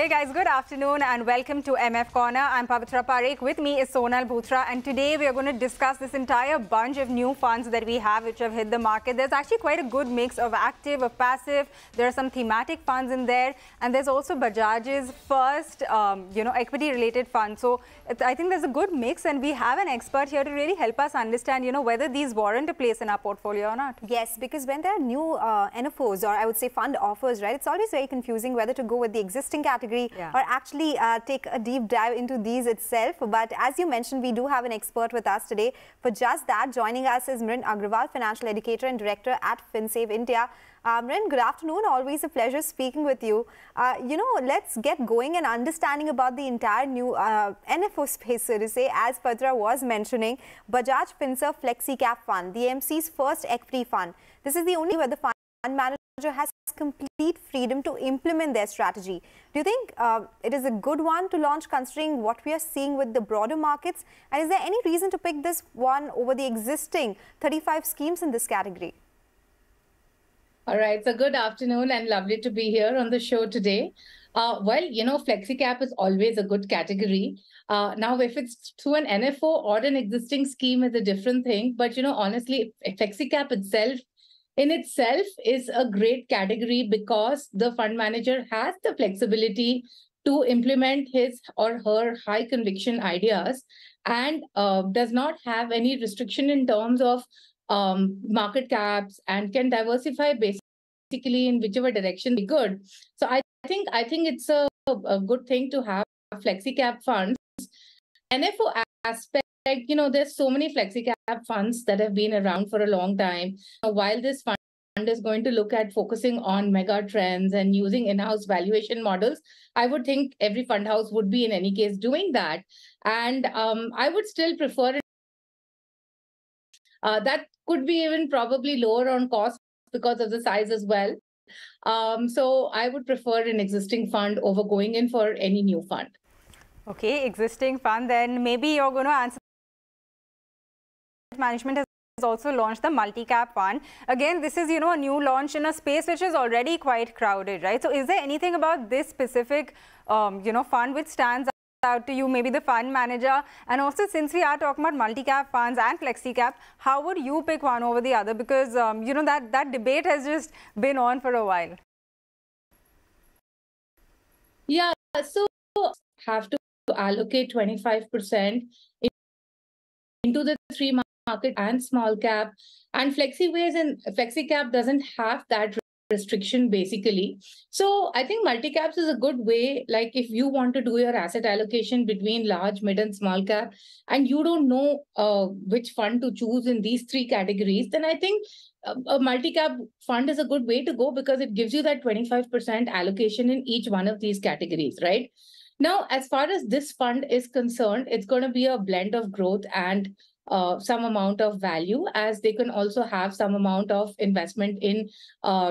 Hey guys, good afternoon and welcome to MF Corner. I'm Pavitra Parekh. With me is Sonal Bhutra, and today we are going to discuss this entire bunch of new funds that we have which have hit the market. There's actually quite a good mix of active, of passive. There are some thematic funds in there, and there's also Bajaj's first, equity-related fund. So I think there's a good mix, and we have an expert here to really help us understand, whether these warrant a place in our portfolio or not. Yes, because when there are new NFOs, or I would say fund offers, right, it's always very confusing whether to go with the existing category or actually take a deep dive into these itself. But as you mentioned, we do have an expert with us today for just that. Joining us is Mrin Agarwal, financial educator and director at FinSave India. Mrin, good afternoon. Always a pleasure speaking with you. Let's get going and understanding about the entire new NFO space, so to say. As Patra was mentioning, Bajaj Finserv Flexi Cap Fund, the MC's first equity fund. This is the only where the fund manager has complete freedom to implement their strategy. Do you think it is a good one to launch considering what we are seeing with the broader markets? And is there any reason to pick this one over the existing 35 schemes in this category? All right. So good afternoon and lovely to be here on the show today. FlexiCap is always a good category. Now, if it's through an NFO or an existing scheme is a different thing. But, honestly, FlexiCap itself is a great category because the fund manager has the flexibility to implement his or her high conviction ideas and does not have any restriction in terms of market caps and can diversify basically in whichever direction be good. So I think it's a good thing to have flexi-cap funds. NFO aspect, there's so many flexi-cap funds that have been around for a long time. While this fund is going to look at focusing on mega trends and using in-house valuation models, I would think every fund house would be in any case doing that. And I would still prefer it. That could be even probably lower on cost because of the size as well. So I would prefer an existing fund over going in for any new fund. Okay, existing fund. Then maybe you're going to answer. Management has also launched the multi-cap fund. Again, this is, a new launch in a space which is already quite crowded, right? So is there anything about this specific, fund which stands out to you, maybe the fund manager? And also, since we are talking about multi-cap funds and flexi-cap, how would you pick one over the other? Because, that debate has just been on for a while. Yeah, so have to allocate 25% into the three market and small cap, and flexi cap doesn't have that restriction basically. So I think multi-caps is a good way. Like if you want to do your asset allocation between large, mid and small cap and you don't know which fund to choose in these three categories, then I think a multi-cap fund is a good way to go because it gives you that 25% allocation in each one of these categories, right? Now, as far as this fund is concerned, it's going to be a blend of growth and some amount of value, as they can also have some amount of investment in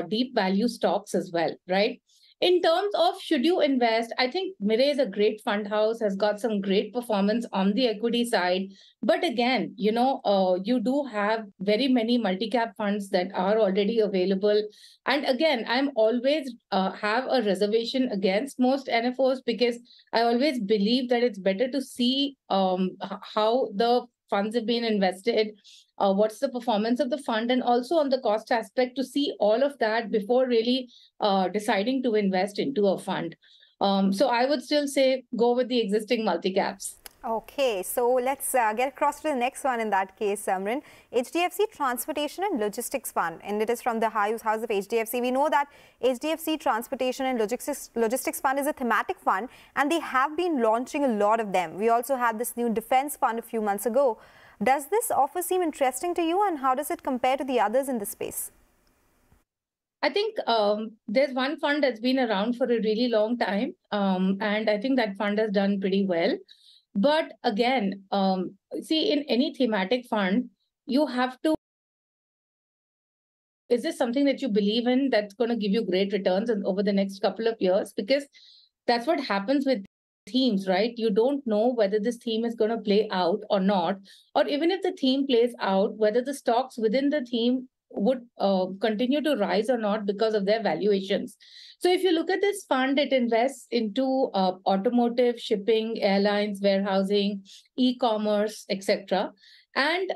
deep value stocks as well, right? In terms of should you invest, I think Mirae is a great fund house, has got some great performance on the equity side. But again, you do have very many multi-cap funds that are already available. And again, I'm always have a reservation against most NFOs because I always believe that it's better to see how the funds have been invested, what's the performance of the fund, and also on the cost aspect to see all of that before really deciding to invest into a fund. So I would still say go with the existing multi-caps. Okay, so let's get across to the next one in that case, Mrin. HDFC Transportation and Logistics Fund, and it is from the house of HDFC. We know that HDFC Transportation and Logistics Fund is a thematic fund, and they have been launching a lot of them. We also had this new defense fund a few months ago. Does this offer seem interesting to you, and how does it compare to the others in the space? I think there's one fund that's been around for a really long time, and I think that fund has done pretty well. But again, see, in any thematic fund, you have to, is this something that you believe in that's going to give you great returns over the next couple of years? Because that's what happens with themes, right? You don't know whether this theme is going to play out or not, or even if the theme plays out, whether the stocks within the theme would continue to rise or not because of their valuations. So if you look at this fund, it invests into automotive, shipping, airlines, warehousing, e-commerce, etc. And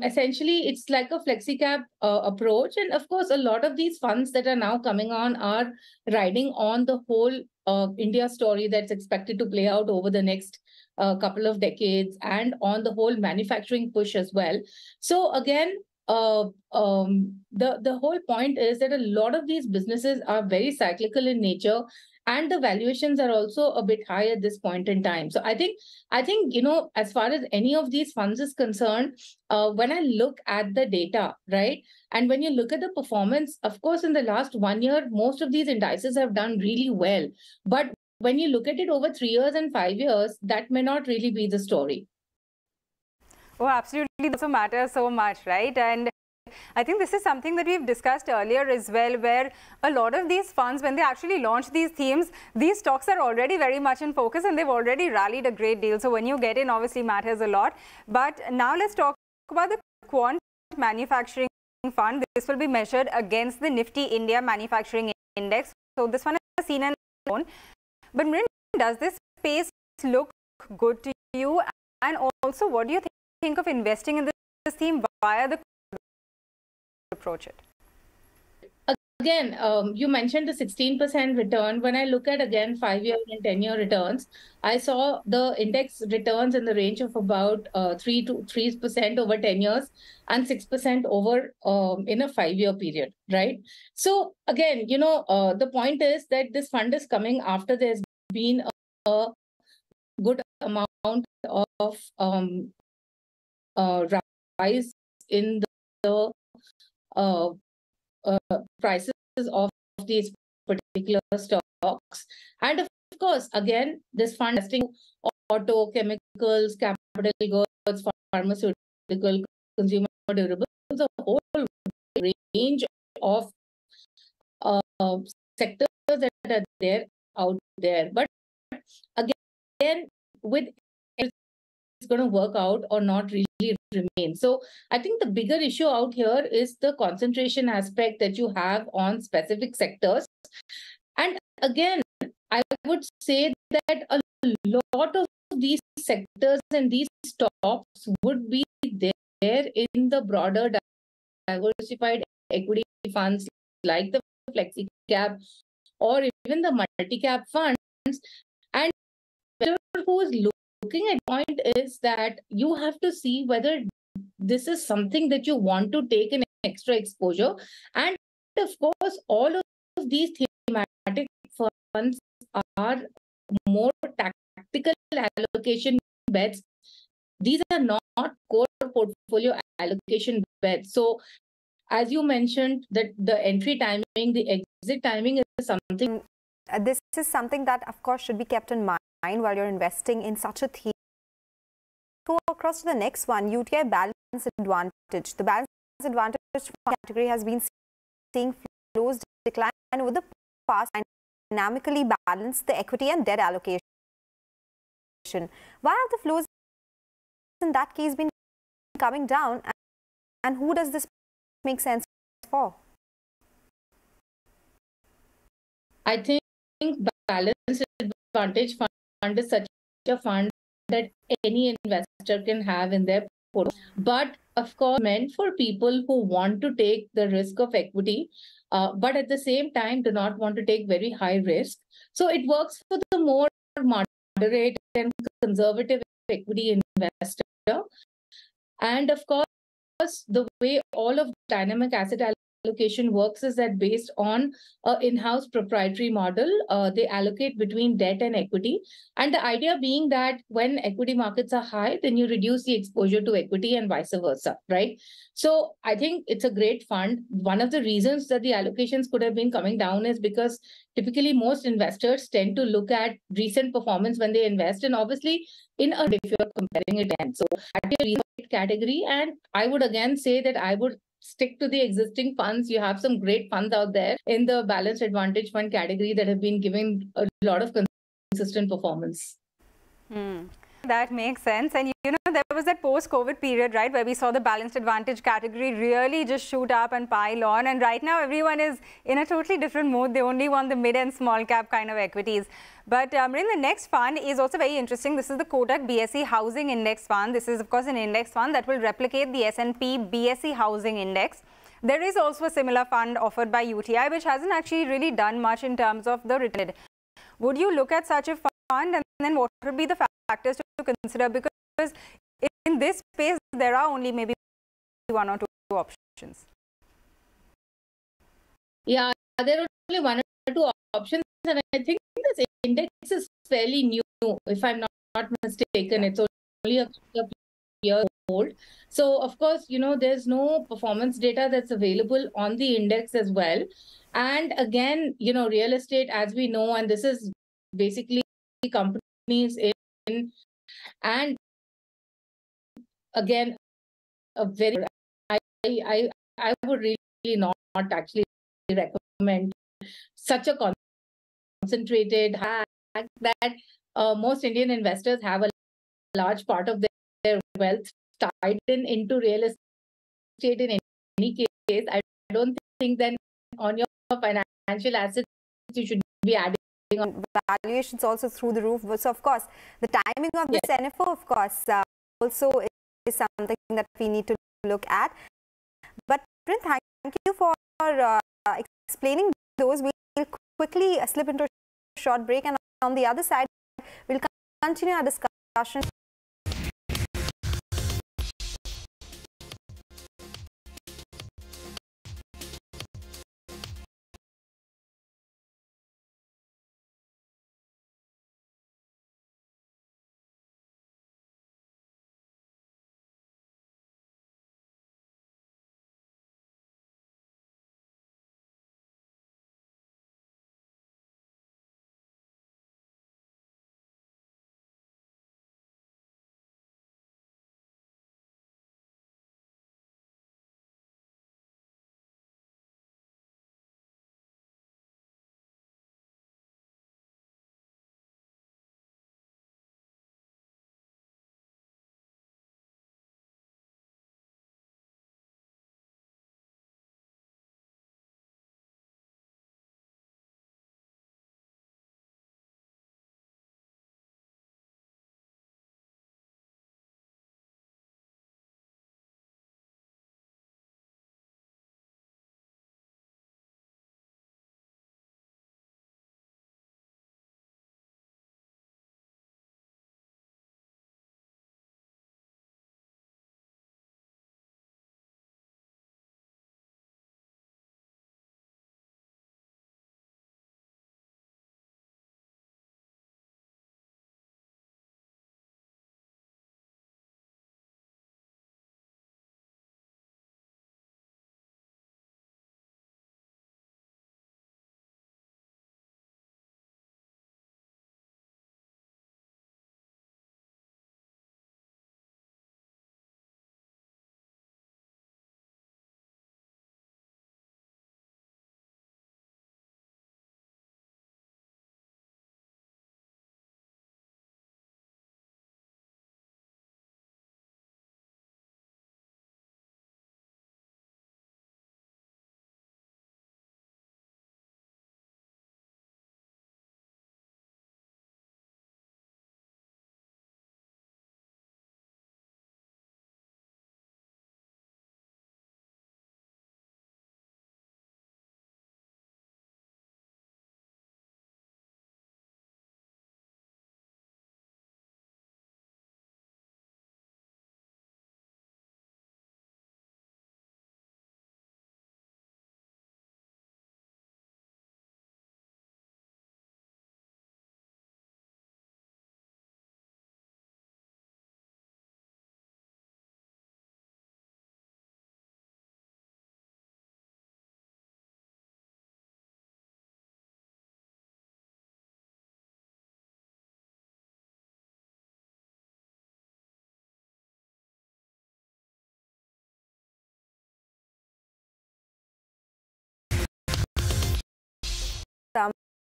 essentially, it's like a flexi-cap approach. And of course, a lot of these funds that are now coming on are riding on the whole India story that's expected to play out over the next couple of decades, and on the whole manufacturing push as well. So again, the whole point is that a lot of these businesses are very cyclical in nature, and the valuations are also a bit high at this point in time. So I think as far as any of these funds is concerned, when I look at the data, right, and when you look at the performance, of course, in the last 1 year, most of these indices have done really well. But when you look at it over 3 years and 5 years, that may not really be the story. Oh, absolutely. That also matters so much, right? And I think this is something that we've discussed earlier as well, where a lot of these funds, when they actually launch these themes, these stocks are already very much in focus and they've already rallied a great deal. So when you get in, obviously matters a lot. But now let's talk about the Quant Manufacturing Fund. This will be measured against the Nifty India Manufacturing Index. So this one is seen and known. But Mrin, does this space look good to you? And also, what do you think of investing in this theme via the approach it? Again, you mentioned the 16% return. When I look at, again, 5-year and 10-year returns, I saw the index returns in the range of about 3% over 10 years and 6% over in a 5-year period, right? So again, the point is that this fund is coming after there's been a good amount of rise in the prices of these particular stocks. And of course, again, this fund investing auto, chemicals, capital goods, pharmaceutical, consumer durables, a whole range of sectors that are there out there. But again, with it's going to work out or not really remain. So I think the bigger issue out here is the concentration aspect that you have on specific sectors. And again, I would say that a lot of these sectors and these stocks would be there in the broader diversified equity funds like the flexi cap or even the multi-cap funds. And who is looking at point is that you have to see whether this is something that you want to take an extra exposure. And of course, all of these thematic funds are more tactical allocation bets. These are not core portfolio allocation bets. So as you mentioned, that the entry timing, the exit timing is something. This is something that, of course, should be kept in mind while you're investing in such a theme. Go across to the next one, UTI balance advantage. The balance advantage category has been seeing flows decline over the past and dynamically balance the equity and debt allocation. Why have the flows in that case been coming down, and who does this make sense for? I think balance advantage fund is such a fund that any investor can have in their portfolio, but of course meant for people who want to take the risk of equity, but at the same time do not want to take very high risk. So it works for the more moderate and conservative equity investor. And of course, the way all of dynamic asset allocation works is that based on an in-house proprietary model, they allocate between debt and equity. And the idea being that when equity markets are high, then you reduce the exposure to equity and vice versa, right? So I think it's a great fund. One of the reasons that the allocations could have been coming down is because typically most investors tend to look at recent performance when they invest, and obviously if you're comparing it again. So at a category, and I would again say that I would stick to the existing funds. You have some great funds out there in the balanced advantage fund category that have been giving a lot of consistent performance. That makes sense. And you know, there was that post-COVID period, right, where we saw the balanced advantage category really just shoot up and pile on. And right now, everyone is in a totally different mode. They only want the mid and small cap kind of equities. But Mrin, the next fund is also very interesting. This is the Kotak BSE Housing Index Fund. This is, of course, an index fund that will replicate the S&P BSE Housing Index. There is also a similar fund offered by UTI, which hasn't actually really done much in terms of the return. Would you look at such a fund, and then what would be the factors to consider? Because in this space, there are only maybe one or two options. Yeah, there are only one or two options, and I think this index is fairly new, if I'm not mistaken. It's only a couple of years old. So, of course, you know, there's no performance data that's available on the index as well. And again, you know, real estate, as we know, and this is basically companies in, and again, a very, I would really not actually recommend such a concentrated hack that most Indian investors have a large part of their wealth tied into real estate in any case. I don't think then on your financial assets you should be adding on valuations also through the roof. So of course, the timing of this NFO, of course, also is something that we need to look at. But Mrin, thank you for explaining those. We'll quickly slip into a short break, and on the other side, we'll continue our discussion.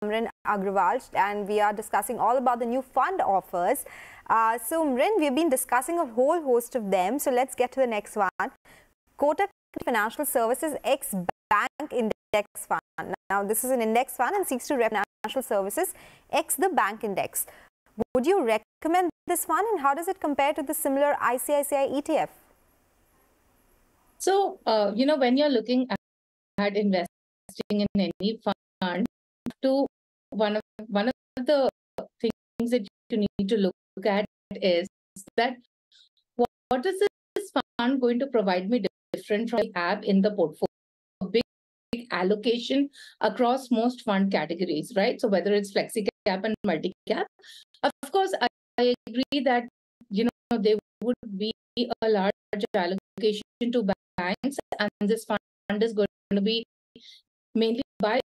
Mrin Agarwal, and we are discussing all about the new fund offers. So Mrin, we've been discussing a whole host of them. So let's get to the next one. Kotak Financial Services X Bank Index Fund. Now this is an index fund and seeks to represent financial services X the bank index. Would you recommend this fund, and how does it compare to the similar ICICI ETF? So, when you're looking at investing in any fund, to one of the things that you need to look at is that what is this fund going to provide me different from the app in the portfolio? A big allocation across most fund categories, right? So whether it's flexi cap and multi cap, of course, I agree that there would be a large allocation to banks, and this fund is going to be mainly by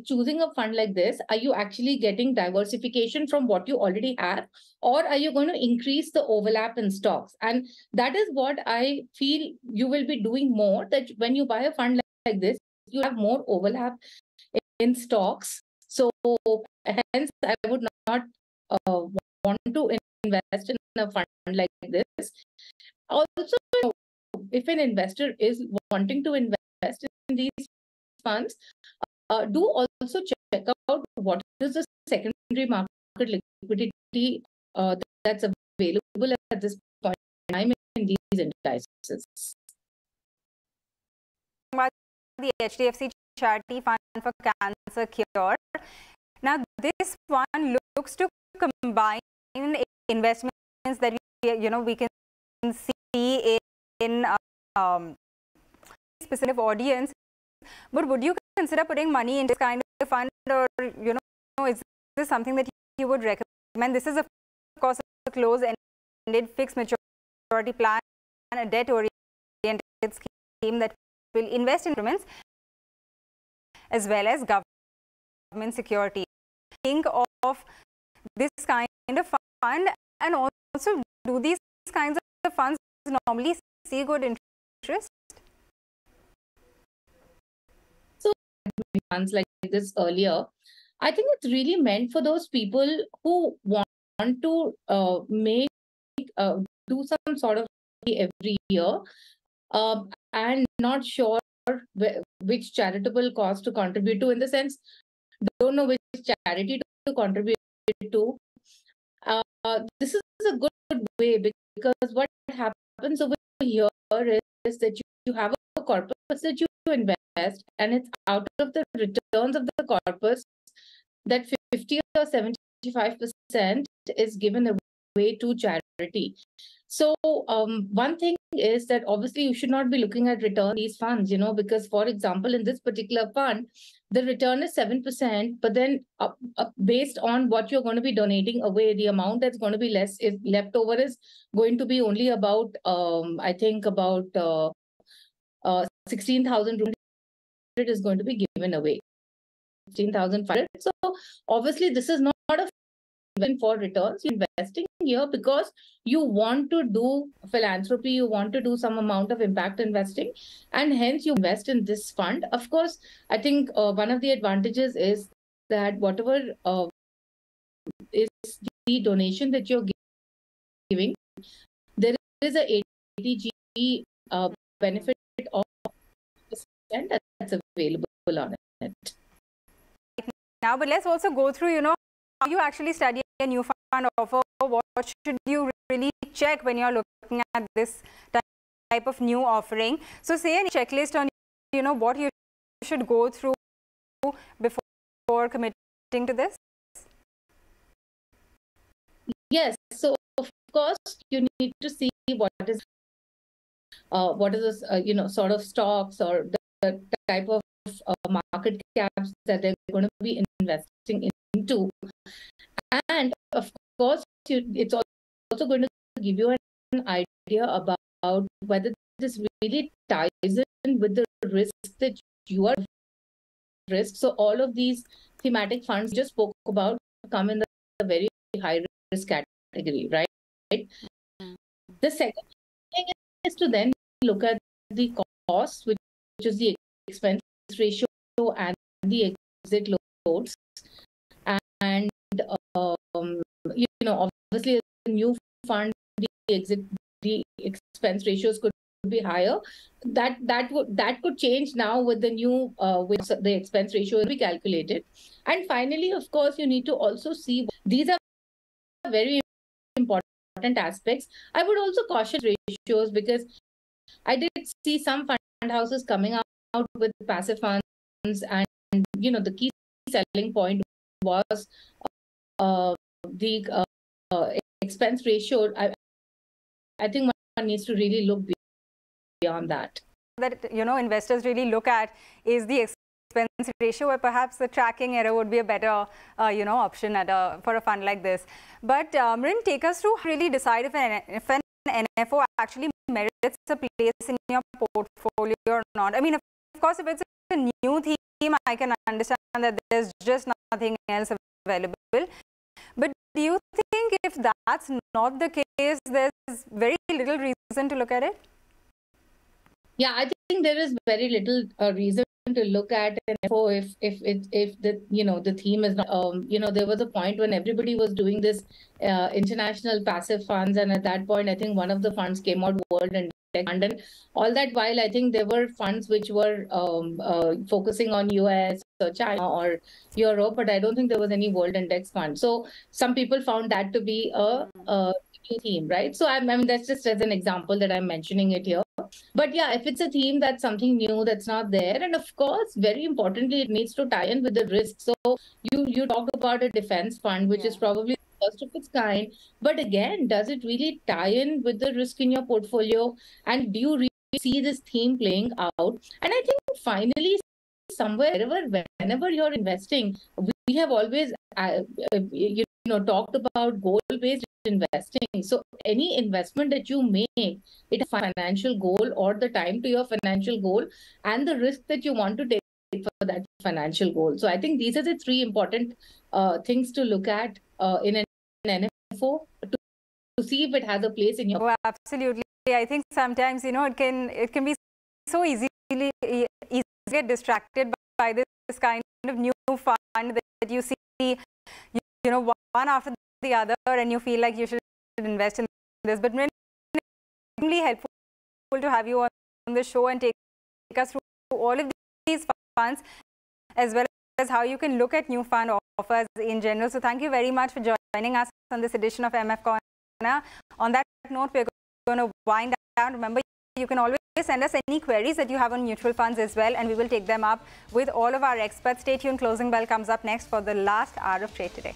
choosing a fund like this. Are you actually getting diversification from what you already have, or are you going to increase the overlap in stocks? And that is what I feel you will be doing more, that when you buy a fund like this, you have more overlap in stocks. So hence, I would not want to invest in a fund like this. Also, if an investor is wanting to invest in these funds, do also check out what is the secondary market liquidity that's available at this point in time in these indices. The HDFC Charity Fund for Cancer Cure. Now, this one looks to combine investments that we can see in specific audience. But would you consider putting money in this kind of fund, or is this something that you would recommend? This is, of course, a close-ended fixed maturity plan and a debt-oriented scheme that will invest in instruments as well as government security. Think of this kind of fund, and also, do these kinds of funds normally see good interest? So, funds like this earlier, I think it's really meant for those people who want to do some sort of every year, and not sure which charitable cause to contribute to, in the sense, don't know which charity to contribute to. This is a good way, because what happens over here is that you have a corpus that you invest, and it's out of the returns of the corpus that 50 or 75% is given away to charity. So one thing is that obviously you should not be looking at return these funds, because, for example, in this particular fund, the return is 7%, but then based on what you're going to be donating away, the amount that's going to be left over is going to be only about, I think about 16,000 is going to be given away. 16,500. So obviously this is not a for returns. You're investing here because you want to do philanthropy, you want to do some amount of impact investing, and hence you invest in this fund. Of course, I think one of the advantages is that whatever is the donation that you're giving, there is a 80G benefit of % that's available on it. Now, but let's also go through, how you actually study a new fund offer. What should you really check when you're looking at this type of new offering? So say a checklist on, what you should go through before committing to this. Yes. So of course you need to see what is this, sort of stocks or the type of market caps that they're going to be investing into. And of course, it's also going to give you an idea about whether this really ties in with the risk that you are risk. So all of these thematic funds just spoke about come in the very high risk category, right? The second thing is to then look at the cost, which is the expense ratio and the exit loads. obviously a new fund, the expense ratios could be higher. That could change now with the new with the expense ratio will be calculated. And finally, of course, you need to also see these are very important aspects. I would also caution ratios, because I did see some fund houses coming out with passive funds, and the key selling point was the expense ratio. I think one needs to really look beyond that. That investors really look at is the expense ratio, or perhaps the tracking error would be a better option for a fund like this. But Mrin, take us through how really decide if an NFO actually merits a place in your portfolio or not. I mean, of course, if it's a new theme, I can understand that there's just nothing else available. But do you think if that's not the case, there's very little reason to look at it? Yeah, I think there is very little reason to look at an NFO if the theme is not there was a point when everybody was doing this international passive funds, and at that point I think one of the funds came out, World Index Fund, and all that while I think there were funds which were focusing on US or China or Europe, but I don't think there was any World Index Fund. So some people found that to be a new theme, right? So I mean that's just as an example that I'm mentioning it here. But yeah, if it's a theme that's something new that's not there, and of course, very importantly, it needs to tie in with the risk. So you talked about a defense fund, which is probably the first of its kind. But again, does it really tie in with the risk in your portfolio? And do you really see this theme playing out? And I think finally, somewhere, whenever you're investing, we have always talked about goal-based investing. So any investment that you make, it has a financial goal or the time to your financial goal and the risk that you want to take for that financial goal. So I think these are the three important things to look at in an NFO to see if it has a place in your. Oh, absolutely. I think sometimes it can be so easy to get distracted by this kind of new fund that you see one after the other, and you feel like you should invest in this. But it's really helpful to have you on the show and take us through all of these funds, as well as how you can look at new fund offers in general. So thank you very much for joining us on this edition of MF Corner. On that note, we're going to wind down. Remember, you can always send us any queries that you have on mutual funds as well, and we will take them up with all of our experts. Stay tuned. Closing bell comes up next for the last hour of trade today.